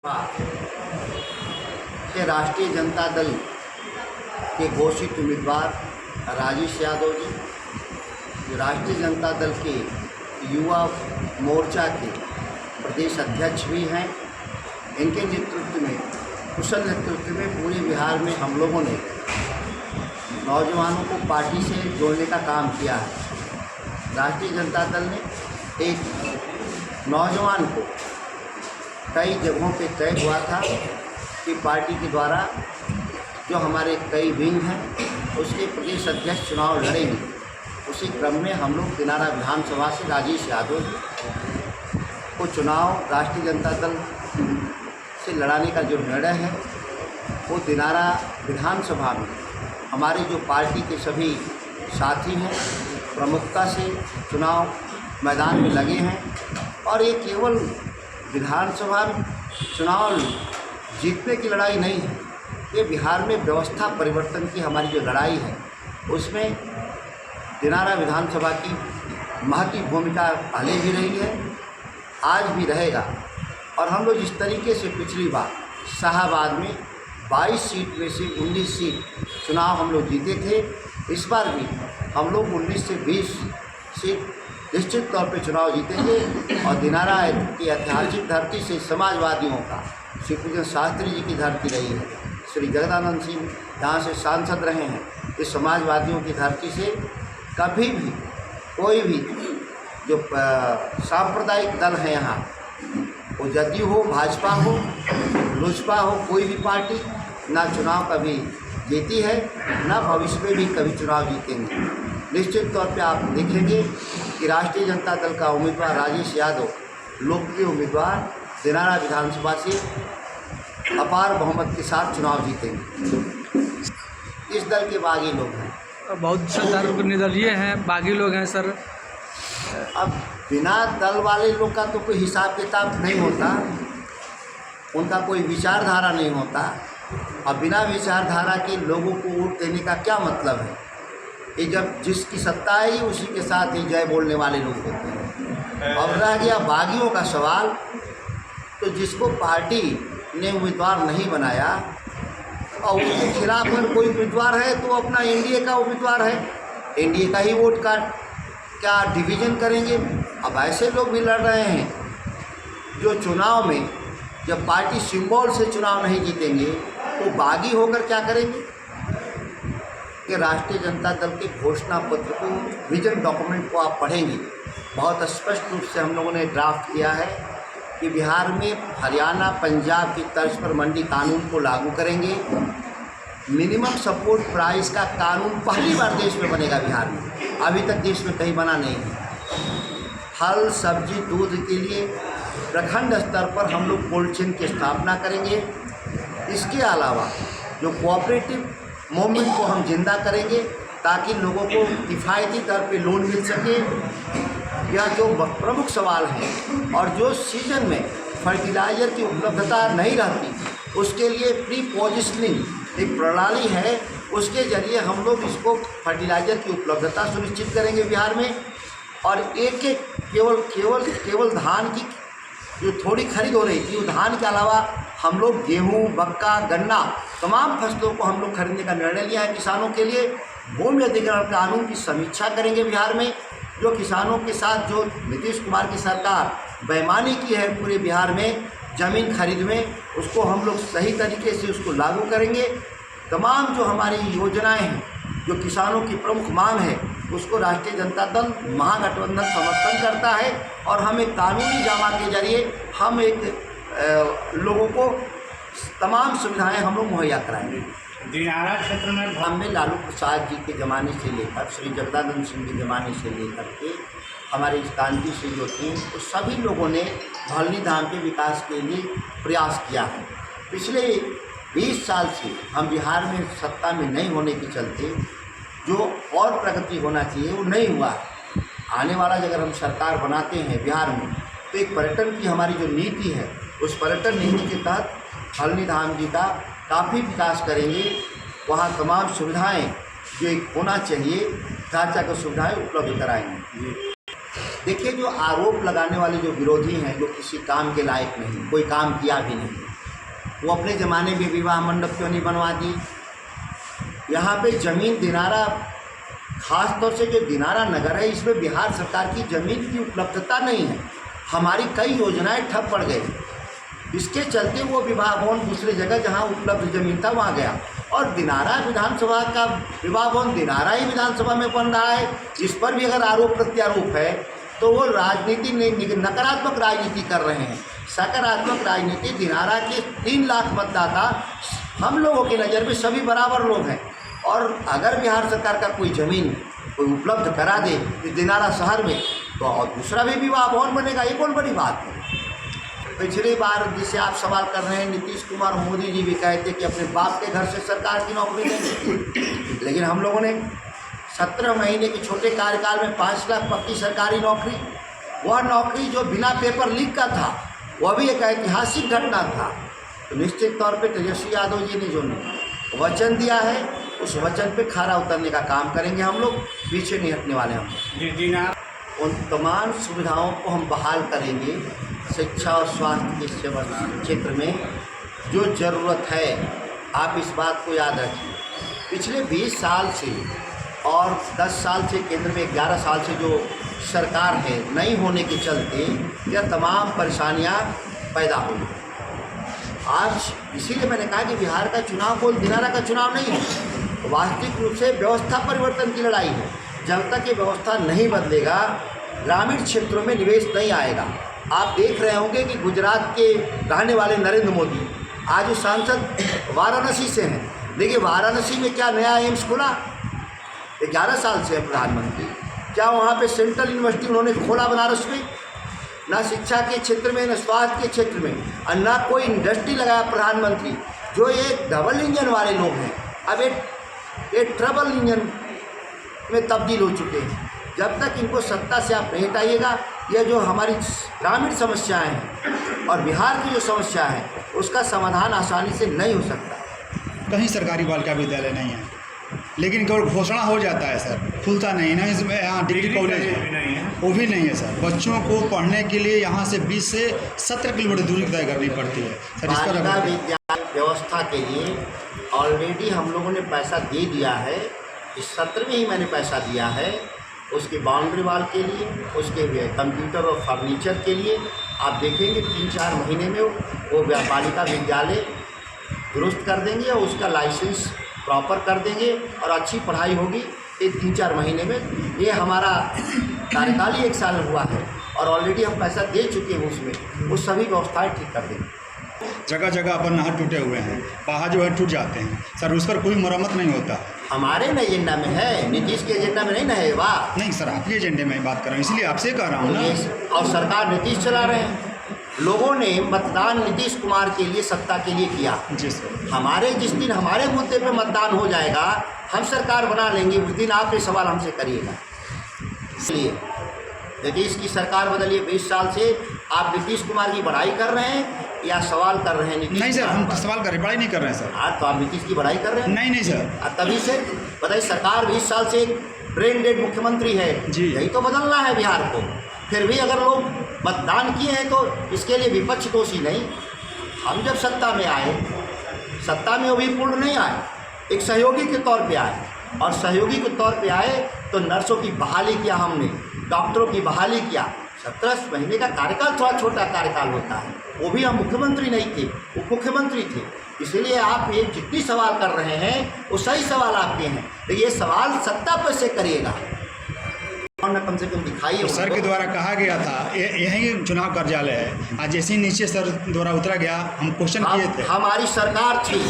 के राष्ट्रीय जनता दल के घोषित उम्मीदवार राजेश यादव जी, जो राष्ट्रीय जनता दल के युवा मोर्चा के प्रदेश अध्यक्ष भी हैं, इनके नेतृत्व में, कुशल नेतृत्व में पूरे बिहार में हम लोगों ने नौजवानों को पार्टी से जोड़ने का काम किया है। राष्ट्रीय जनता दल ने एक नौजवान को कई जगहों पे तय हुआ था कि पार्टी के द्वारा जो हमारे कई विंग हैं उसके प्रदेश अध्यक्ष चुनाव लड़ेंगे। उसी क्रम में हम लोग दिनारा विधानसभा से राजेश यादव को चुनाव राष्ट्रीय जनता दल से लड़ाने का जो निर्णय है वो दिनारा विधानसभा में हमारे जो पार्टी के सभी साथी हैं प्रमुखता से चुनाव मैदान में लगे हैं। और ये केवल विधानसभा चुनाव जीतने की लड़ाई नहीं है, ये बिहार में व्यवस्था परिवर्तन की हमारी जो लड़ाई है उसमें दिनारा विधानसभा की महत्वपूर्ण भूमिका पहले भी रही है, आज भी रहेगा। और हम लोग जिस तरीके से पिछली बार शाहाबाद में 22 सीट में से 19 सीट चुनाव हम लोग जीते थे, इस बार भी हम लोग 19 से 20 सीट निश्चित तौर पे चुनाव जीतेंगे। और दिनारा की ऐतिहासिक धरती से समाजवादियों का श्री पूजन शास्त्री जी की धरती रही है, श्री जगदानंद सिंह यहाँ से सांसद रहे हैं। इस समाजवादियों की धरती से कभी भी कोई भी जो सांप्रदायिक दल है यहाँ, वो जदयू हो, भाजपा हो, लोजपा हो, कोई भी पार्टी ना चुनाव कभी जीती है, ना भविष्य में भी कभी चुनाव जीतेंगे। निश्चित तौर पे आप देखेंगे कि राष्ट्रीय जनता दल का उम्मीदवार राजेश यादव लोकप्रिय उम्मीदवार दिनारा विधानसभा से अपार बहुमत के साथ चुनाव जीतेंगे। इस दल के बागी लोग हैं, बहुत से निर्दलीय हैं, बागी लोग हैं सर। अब बिना दल वाले लोग का तो कोई हिसाब किताब नहीं होता, उनका कोई विचारधारा नहीं होता। अब बिना विचारधारा के लोगों को वोट देने का क्या मतलब है? ये जब जिसकी सत्ता है उसी के साथ ही जय बोलने वाले लोग होते हैं। अब रह गया बागियों का सवाल, तो जिसको पार्टी ने उम्मीदवार नहीं बनाया और उसके खिलाफ अगर कोई उम्मीदवार है तो अपना एनडीए का उम्मीदवार है, एनडीए का ही वोट का क्या डिवीज़न करेंगे? अब ऐसे लोग भी लड़ रहे हैं जो चुनाव में जब पार्टी सिंबल से चुनाव नहीं जीतेंगे तो बागी होकर क्या करेंगे? कि राष्ट्रीय जनता दल के घोषणा पत्र को, विजन डॉक्यूमेंट को आप पढ़ेंगे, बहुत स्पष्ट रूप से हम लोगों ने ड्राफ्ट किया है कि बिहार में हरियाणा पंजाब की तर्ज पर मंडी कानून को लागू करेंगे। मिनिमम सपोर्ट प्राइस का कानून पहली बार देश में बनेगा बिहार में, अभी तक देश में कहीं बना नहीं है। फल सब्जी दूध के लिए प्रखंड स्तर पर हम लोग कोल्ड चेन की स्थापना करेंगे। इसके अलावा जो कोऑपरेटिव मूवमेंट को हम जिंदा करेंगे ताकि लोगों को किफ़ायती दर पे लोन मिल सके। यह जो प्रमुख सवाल है, और जो सीजन में फर्टिलाइज़र की उपलब्धता नहीं रहती उसके लिए प्री पोजिशनिंग एक प्रणाली है, उसके ज़रिए हम लोग इसको फर्टिलाइज़र की उपलब्धता सुनिश्चित करेंगे बिहार में। और एक एक केवल धान की जो थोड़ी खरीद हो रही थी, वो धान के अलावा हम लोग गेहूँ, मक्का, गन्ना तमाम फसलों को हम लोग खरीदने का निर्णय लिया है किसानों के लिए। भूमि अधिग्रहण कानून की समीक्षा करेंगे बिहार में। जो किसानों के साथ जो नीतीश कुमार की सरकार बेईमानी की है पूरे बिहार में ज़मीन खरीद में, उसको हम लोग सही तरीके से उसको लागू करेंगे। तमाम जो हमारी योजनाएं हैं, जो किसानों की प्रमुख मांग है, उसको राष्ट्रीय जनता दल महागठबंधन समर्थन करता है। और हम एक कानूनी जामा के जरिए हम एक लोगों को तमाम सुविधाएं हम लोग मुहैया कराएंगे। दिनारा क्षेत्र में लालू प्रसाद जी के ज़माने से लेकर श्री जगदानंद सिंह के ज़माने से लेकर के हमारे इस कांति से जो थी, तो सभी लोगों ने भलनी धाम के विकास के लिए प्रयास किया है। पिछले 20 साल से हम बिहार में सत्ता में नहीं होने के चलते जो और प्रगति होना चाहिए वो नहीं हुआ। आने वाला अगर हम सरकार बनाते हैं बिहार में, तो एक पर्यटन की हमारी जो नीति है, उस पर्यटन नीति के तहत भलनी धाम जी का काफ़ी विकास करेंगे। वहाँ तमाम सुविधाएं जो एक होना चाहिए, ढांचागत सुविधाएं उपलब्ध कराएंगे। देखिए, जो आरोप लगाने वाले जो विरोधी हैं, जो किसी काम के लायक नहीं, कोई काम किया भी नहीं, वो अपने ज़माने में विवाह मंडप क्यों नहीं बनवा दी। यहाँ पे ज़मीन दिनारा, ख़ास तौर से जो दिनारा नगर है, इसमें बिहार सरकार की ज़मीन की उपलब्धता नहीं है। हमारी कई योजनाएं ठप पड़ गई, इसके चलते वो विवाह भवन दूसरी जगह जहाँ उपलब्ध ज़मीन था वहाँ गया। और दिनारा विधानसभा का विवाह भवन दिनारा ही विधानसभा में बन रहा है। इस पर भी अगर आरोप प्रत्यारोप है तो वो राजनीति नकारात्मक राजनीति कर रहे हैं। सकारात्मक राजनीति, दिनारा के 3 लाख मतदाता हम लोगों की नज़र में सभी बराबर लोग हैं, और अगर बिहार सरकार का कोई ज़मीन कोई उपलब्ध करा दे इस दिनारा शहर में तो और दूसरा भी विवाह भवन बनेगा। ये कौन बड़ी बात है। पिछली बार जिसे आप सवाल कर रहे हैं, नीतीश कुमार मोदी जी भी कहते कि अपने बाप के घर से सरकार की नौकरी देंगे, लेकिन हम लोगों ने 17 महीने के छोटे कार्यकाल में 5 लाख पक्की सरकारी नौकरी, वह नौकरी जो बिना पेपर लीक का था, वह भी एक ऐतिहासिक घटना था। तो निश्चित तौर पे तेजस्वी यादव जी ने जो वचन दिया है उस वचन पे खरा उतरने का काम करेंगे। हम लोग पीछे नहीं हटने वाले। हम उन तमाम सुविधाओं को हम बहाल करेंगे। शिक्षा और स्वास्थ्य के सेवा क्षेत्र में जो ज़रूरत है, आप इस बात को याद रखिए। पिछले 20 साल से और 10 साल से, केंद्र में 11 साल से जो सरकार है, नहीं होने के चलते यह तमाम परेशानियां पैदा हुई। आज इसीलिए मैंने कहा कि बिहार का चुनाव कोई दिनारा का चुनाव नहीं है, वास्तविक रूप से व्यवस्था परिवर्तन की लड़ाई है। जब तक ये व्यवस्था नहीं बदलेगा, ग्रामीण क्षेत्रों में निवेश नहीं आएगा। आप देख रहे होंगे कि गुजरात के रहने वाले नरेंद्र मोदी आज वो सांसद वाराणसी से हैं। देखिए वाराणसी में क्या नया एम्स खुला, 11 साल से है प्रधानमंत्री। क्या वहाँ पे सेंट्रल यूनिवर्सिटी उन्होंने खोला बनारस में? ना शिक्षा के क्षेत्र में, ना स्वास्थ्य के क्षेत्र में, और ना कोई इंडस्ट्री लगाया प्रधानमंत्री। जो एक डबल इंजन वाले लोग हैं, अब एक ट्रबल इंजन में तब्दील हो चुके हैं। जब तक इनको सत्ता से आप नहीं हटाइएगा, यह जो हमारी ग्रामीण समस्याएं हैं और बिहार की जो समस्या है, उसका समाधान आसानी से नहीं हो सकता। कहीं सरकारी बालिका विद्यालय नहीं है, लेकिन केवल घोषणा हो जाता है सर, खुलता नहीं ना। इसमें यहाँ डिग्री कॉलेज वो भी नहीं है सर। बच्चों को पढ़ने के लिए यहाँ से 20 से 17 किलोमीटर दूरी तय करनी पड़ती है सर। इसका बालिका विद्यालय व्यवस्था के लिए ऑलरेडी हम लोगों ने पैसा दे दिया है। इस सत्र में ही मैंने पैसा दिया है, उसके बाउंड्री वाल के लिए, उसके कंप्यूटर और फर्नीचर के लिए। आप देखेंगे 3-4 महीने में वो बालिका विद्यालय दुरुस्त कर देंगे और उसका लाइसेंस प्रॉपर कर देंगे और अच्छी पढ़ाई होगी। ये 3-4 महीने में, ये हमारा कार्यकाल ही 1 साल हुआ है और ऑलरेडी हम पैसा दे चुके हैं उसमें। वो सभी व्यवस्थाएं ठीक कर देंगे। जगह जगह पर नहर टूटे हुए हैं, पहाड़ जो है टूट जाते हैं सर, उस पर कोई मरम्मत नहीं होता। हमारे न एजेंडा में है, नीतीश के एजेंडा में नहीं ना है। वाह नहीं सर, आपके एजेंडे में बात कर रहा हूँ, इसलिए आपसे कह रहा हूँ ना। और सरकार नीतीश चला रहे हैं। लोगों ने मतदान नीतीश कुमार के लिए, सत्ता के लिए किया। जी सर। हमारे जिस दिन हमारे मुद्दे पे मतदान हो जाएगा, हम सरकार बना लेंगे, उस दिन आप ये सवाल हमसे करिएगा। इसलिए नीतीश की सरकार बदलिए। 20 साल से आप नीतीश कुमार की बड़ाई कर रहे हैं या सवाल कर रहे हैं? नीतीश नहीं सर, हम सवाल कर रहे हैं, बड़ाई नहीं कर रहे हैं सर। आज तो आप नीतीश की बड़ाई कर रहे हैं। नहीं नहीं सर, तभी से बताइए, सरकार 20 साल से एक ब्रेन डेड मुख्यमंत्री है जी। यही तो बदलना है बिहार को। फिर भी अगर लोग मतदान किए हैं तो इसके लिए विपक्ष दोषी नहीं। हम जब सत्ता में आए, सत्ता में वो भी पूर्ण नहीं आए, एक सहयोगी के तौर पे आए, और सहयोगी के तौर पे आए तो नर्सों की बहाली किया हमने, डॉक्टरों की बहाली किया। 17 महीने का कार्यकाल थोड़ा छोटा कार्यकाल होता है, वो भी हम मुख्यमंत्री नहीं थे, उप मुख्यमंत्री थे। इसलिए आप ये जितनी सवाल कर रहे हैं वो सही सवाल आपके हैं, तो ये सवाल सत्ता पर से करिएगा, कम से कम दिखाइए। तो सर के द्वारा कहा गया था यही चुनाव कार्यालय है, आज जैसे ही नीचे सर द्वारा उतरा गया, हम क्वेश्चन किए थे। हमारी सरकार थी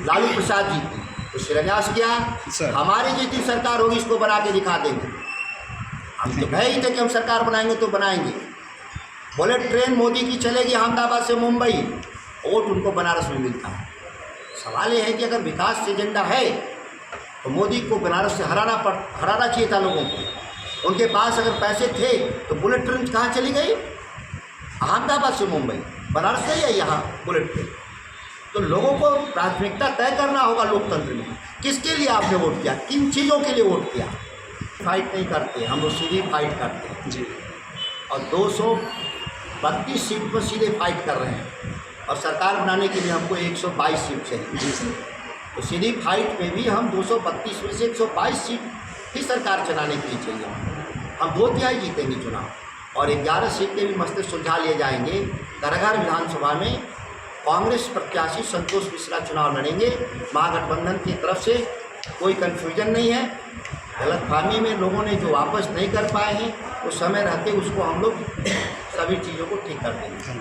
लालू प्रसाद जी की, तो शिलान्यास किया सर। हमारी जितनी सरकार होगी इसको बना के दिखा देंगे। हम तो कहे ही थे कि हम सरकार बनाएंगे तो बनाएंगे। बुलेट ट्रेन मोदी की चलेगी अहमदाबाद से मुंबई, वोट उनको बनारस में मिलता है। सवाल ये है कि अगर विकास एजेंडा है तो मोदी को बनारस से हराना चाहिए था लोगों को। उनके पास अगर पैसे थे तो बुलेट ट्रेन कहाँ चली गई? अहमदाबाद से मुंबई, बनारस नहीं है यहाँ बुलेट ट्रेन। तो लोगों को प्राथमिकता तय करना होगा लोकतंत्र में, किसके लिए आपने वोट किया, किन चीज़ों के लिए वोट किया। फाइट नहीं करते हम लोग, सीधी फाइट करते हैं जी। और 232 सीट पर सीधे फाइट कर रहे हैं। और सरकार बनाने के लिए हमको 122 सीट चाहिए। जी सर। तो सीधी फाइट में भी हम 232 में से 122 सीट ही सरकार चलाने के लिए चाहिए। हम 2/3 जीतेंगे चुनाव और 11 सीटें भी मस्त सुलझा लिए जाएंगे। करघर विधानसभा में कांग्रेस प्रत्याशी संतोष मिश्रा चुनाव लड़ेंगे। महागठबंधन की तरफ से कोई कन्फ्यूजन नहीं है। गलतफहमी में लोगों ने जो वापस नहीं कर पाए हैं, वो समय रहते उसको हम लोग सभी चीज़ों को ठीक कर देंगे।